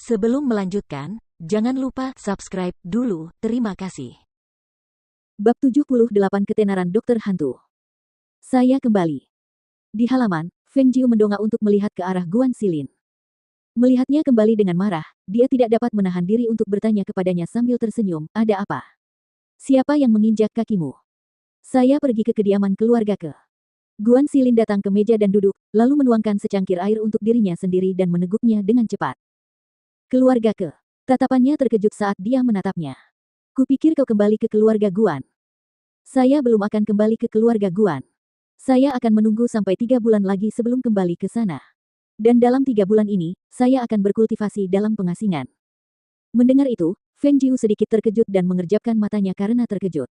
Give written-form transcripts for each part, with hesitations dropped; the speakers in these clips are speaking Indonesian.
Sebelum melanjutkan, jangan lupa subscribe dulu, terima kasih. Bab 78 Ketenaran Dokter Hantu. Saya kembali. Di halaman, Feng Jiu mendongak untuk melihat ke arah Guan Xilin. Melihatnya kembali dengan marah, dia tidak dapat menahan diri untuk bertanya kepadanya sambil tersenyum, ada apa? Siapa yang menginjak kakimu? Saya pergi ke kediaman keluarga ke. Guan Xilin datang ke meja dan duduk, lalu menuangkan secangkir air untuk dirinya sendiri dan meneguknya dengan cepat. Keluarga ke. Tatapannya terkejut saat dia menatapnya. Kupikir kau kembali ke keluarga Guan. Saya belum akan kembali ke keluarga Guan. Saya akan menunggu sampai 3 bulan lagi sebelum kembali ke sana. Dan dalam 3 bulan ini, saya akan berkultivasi dalam pengasingan. Mendengar itu, Feng Jiu sedikit terkejut dan mengerjapkan matanya karena terkejut.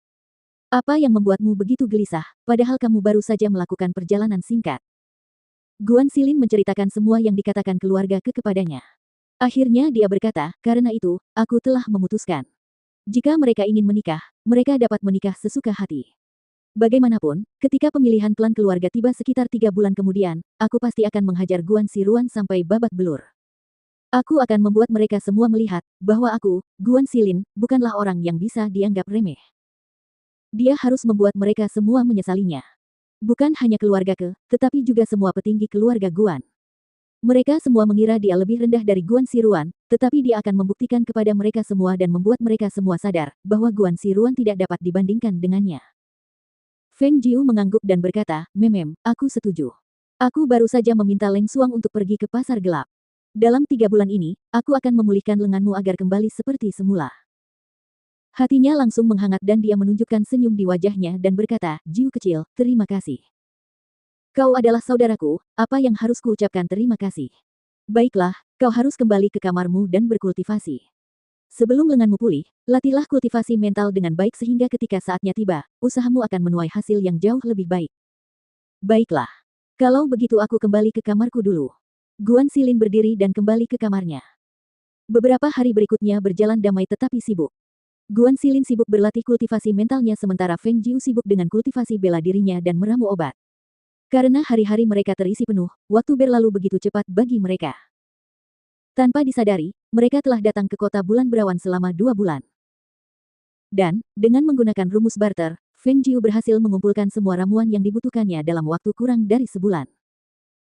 Apa yang membuatmu begitu gelisah, padahal kamu baru saja melakukan perjalanan singkat? Guan Xilin menceritakan semua yang dikatakan keluarga ke kepadanya. Akhirnya dia berkata, karena itu, aku telah memutuskan. Jika mereka ingin menikah, mereka dapat menikah sesuka hati. Bagaimanapun, ketika pemilihan klan keluarga tiba sekitar 3 bulan kemudian, aku pasti akan menghajar Guan Siruan sampai babak belur. Aku akan membuat mereka semua melihat, bahwa aku, Guan Xilin, bukanlah orang yang bisa dianggap remeh. Dia harus membuat mereka semua menyesalinya. Bukan hanya keluarga ke, tetapi juga semua petinggi keluarga Guan. Mereka semua mengira dia lebih rendah dari Guan Siruan, tetapi dia akan membuktikan kepada mereka semua dan membuat mereka semua sadar, bahwa Guan Siruan tidak dapat dibandingkan dengannya. Feng Jiu mengangguk dan berkata, aku setuju. Aku baru saja meminta Leng Suang untuk pergi ke pasar gelap. Dalam 3 bulan ini, aku akan memulihkan lenganmu agar kembali seperti semula. Hatinya langsung menghangat dan dia menunjukkan senyum di wajahnya dan berkata, Jiu kecil, terima kasih. Kau adalah saudaraku, apa yang harus kuucapkan terima kasih? Baiklah, kau harus kembali ke kamarmu dan berkultivasi. Sebelum lenganmu pulih, latihlah kultivasi mental dengan baik sehingga ketika saatnya tiba, usahamu akan menuai hasil yang jauh lebih baik. Baiklah. Kalau begitu aku kembali ke kamarku dulu. Guan Xilin berdiri dan kembali ke kamarnya. Beberapa hari berikutnya berjalan damai tetapi sibuk. Guan Xilin sibuk berlatih kultivasi mentalnya sementara Feng Jiu sibuk dengan kultivasi bela dirinya dan meramu obat. Karena hari-hari mereka terisi penuh, waktu berlalu begitu cepat bagi mereka. Tanpa disadari, mereka telah datang ke kota Bulan Berawan selama 2 bulan. Dan, dengan menggunakan rumus barter, Feng Jiu berhasil mengumpulkan semua ramuan yang dibutuhkannya dalam waktu kurang dari sebulan.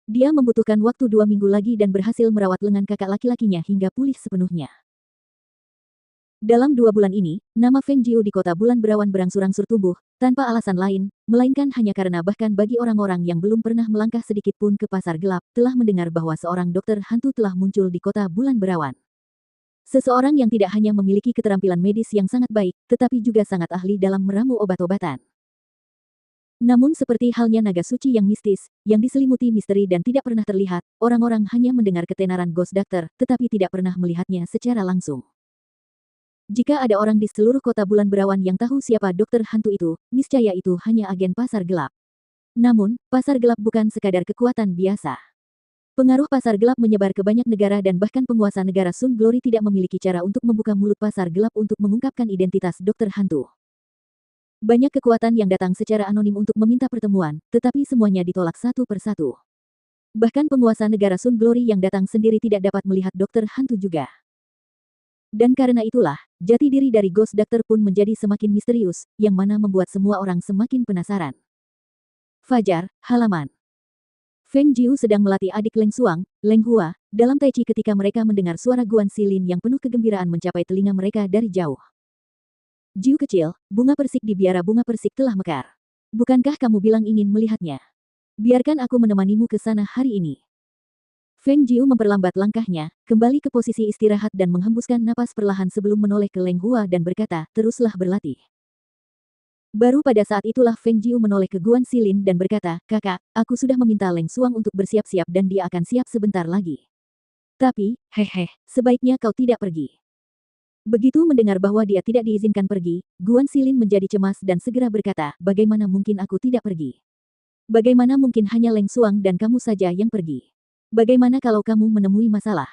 Dia membutuhkan waktu 2 minggu lagi dan berhasil merawat lengan kakak laki-lakinya hingga pulih sepenuhnya. Dalam 2 bulan ini, nama Feng Jiu di kota Bulan Berawan berangsur-angsur tumbuh, tanpa alasan lain, melainkan hanya karena bahkan bagi orang-orang yang belum pernah melangkah sedikit pun ke pasar gelap, telah mendengar bahwa seorang dokter hantu telah muncul di kota Bulan Berawan. Seseorang yang tidak hanya memiliki keterampilan medis yang sangat baik, tetapi juga sangat ahli dalam meramu obat-obatan. Namun seperti halnya naga suci yang mistis, yang diselimuti misteri dan tidak pernah terlihat, orang-orang hanya mendengar ketenaran Ghost Doctor, tetapi tidak pernah melihatnya secara langsung. Jika ada orang di seluruh kota Bulan Berawan yang tahu siapa dokter hantu itu, niscaya itu hanya agen pasar gelap. Namun, pasar gelap bukan sekadar kekuatan biasa. Pengaruh pasar gelap menyebar ke banyak negara dan bahkan penguasa negara Sun Glory tidak memiliki cara untuk membuka mulut pasar gelap untuk mengungkapkan identitas dokter hantu. Banyak kekuatan yang datang secara anonim untuk meminta pertemuan, tetapi semuanya ditolak satu persatu. Bahkan penguasa negara Sun Glory yang datang sendiri tidak dapat melihat dokter hantu juga. Dan karena itulah, jati diri dari Ghost Doctor pun menjadi semakin misterius, yang mana membuat semua orang semakin penasaran. Fajar, halaman. Feng Jiu sedang melatih adik Leng Suang, Leng Hua, dalam Tai Chi ketika mereka mendengar suara Guan Xilin yang penuh kegembiraan mencapai telinga mereka dari jauh. Jiu kecil, bunga persik di biara bunga persik telah mekar. Bukankah kamu bilang ingin melihatnya? Biarkan aku menemanimu ke sana hari ini. Feng Jiu memperlambat langkahnya, kembali ke posisi istirahat dan menghembuskan napas perlahan sebelum menoleh ke Leng Hua dan berkata, teruslah berlatih. Baru pada saat itulah Feng Jiu menoleh ke Guan Xilin dan berkata, kakak, aku sudah meminta Leng Suang untuk bersiap-siap dan dia akan siap sebentar lagi. Tapi, sebaiknya kau tidak pergi. Begitu mendengar bahwa dia tidak diizinkan pergi, Guan Xilin menjadi cemas dan segera berkata, bagaimana mungkin aku tidak pergi? Bagaimana mungkin hanya Leng Suang dan kamu saja yang pergi? Bagaimana kalau kamu menemui masalah?